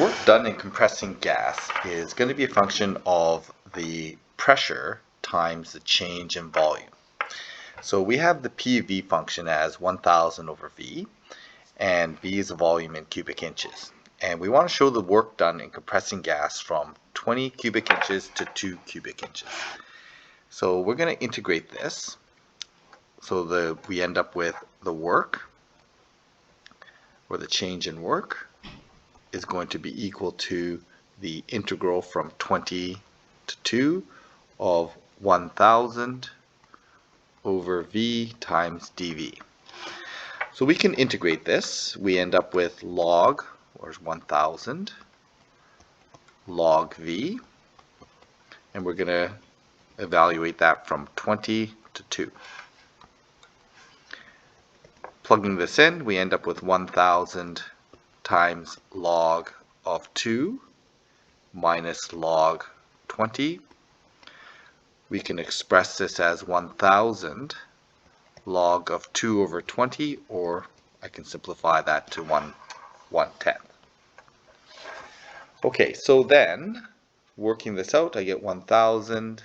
work done in compressing gas is going to be a function of the pressure times the change in volume. So we have the PV function as 1000 over V, and V is the volume in cubic inches. And we want to show the work done in compressing gas from 20 cubic inches to 2 cubic inches. So we're going to integrate this so we end up with the work, or the change in work, is going to be equal to the integral from 20 to 2 of 1000 over V times dV. So we can integrate this. We end up with log, or 1000, log V, and we're going to evaluate that from 20 to 2. Plugging this in, we end up with 1000 times log of 2 minus log 20. We can express this as 1000 log of 2 over 20, or I can simplify that to 1/10. Okay, so then working this out, I get 1000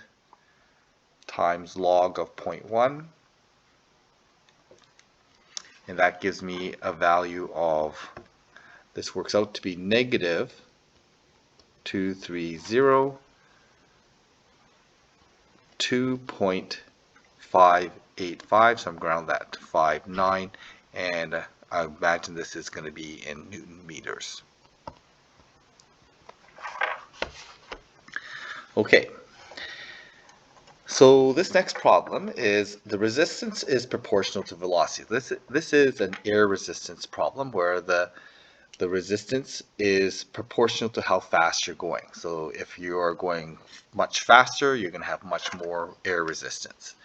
times log of 0.1, and that gives me a value of, this works out to be negative 230.2.585, so I'm ground that to 5.9, and I imagine this is going to be in Newton meters. Okay, so this next problem is the resistance is proportional to velocity. This is an air resistance problem where the resistance is proportional to how fast you're going. So if you are going much faster, you're going to have much more air resistance.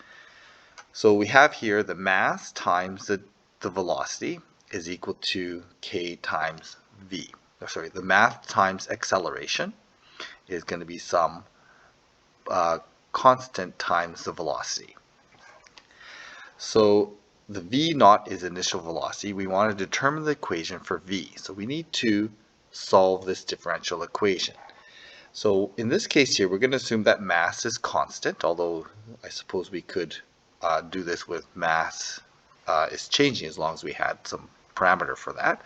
So we have here the mass times the velocity is equal to k times v. The mass times acceleration is going to be some constant times the velocity. So the v naught is initial velocity. We want to determine the equation for v. So we need to solve this differential equation. So in this case here, we're going to assume that mass is constant, although I suppose we could do this with mass is changing as long as we had some parameter for that.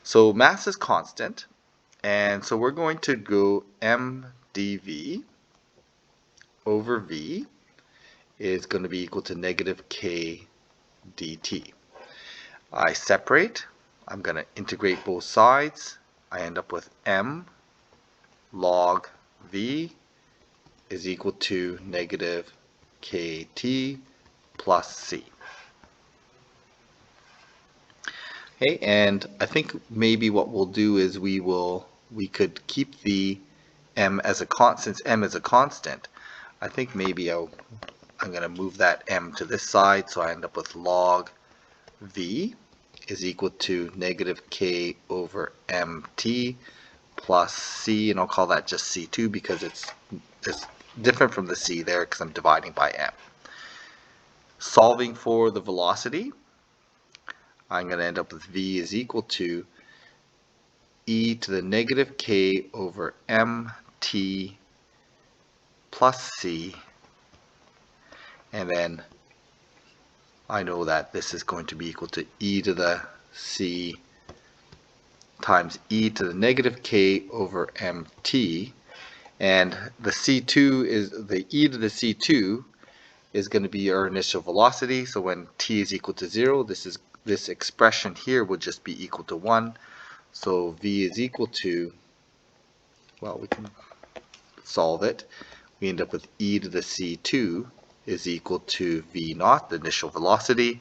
So mass is constant, and so we're going to go m dv over v is going to be equal to negative k dt. I separate, I'm going to integrate both sides. I end up with m log v is equal to negative kt plus c. Okay, and I think maybe what we'll do is we could keep the m as a constant. Since m is a constant, I think maybe I'm going to move that m to this side, so I end up with log v is equal to negative k over mt plus c, and I'll call that just c2 because it's different from the c there because I'm dividing by m. Solving for the velocity, I'm going to end up with v is equal to e to the negative k over mt plus c, and then I know that this is going to be equal to e to the c times e to the negative k over mt, and the c2 is the e to the c2 is going to be our initial velocity. So when t is equal to 0, this expression here would just be equal to 1. So v is equal to, well, we can solve it. We end up with e to the c2 is equal to v naught, the initial velocity,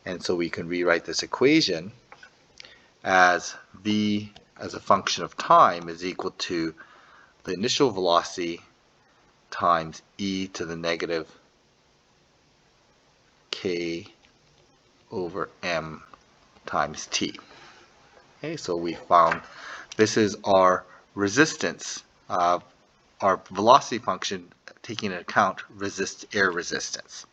and so we can rewrite this equation as v as a function of time is equal to the initial velocity times e to the negative k over m times t. Okay, so we found this is our resistance, our velocity function taking into account air resistance.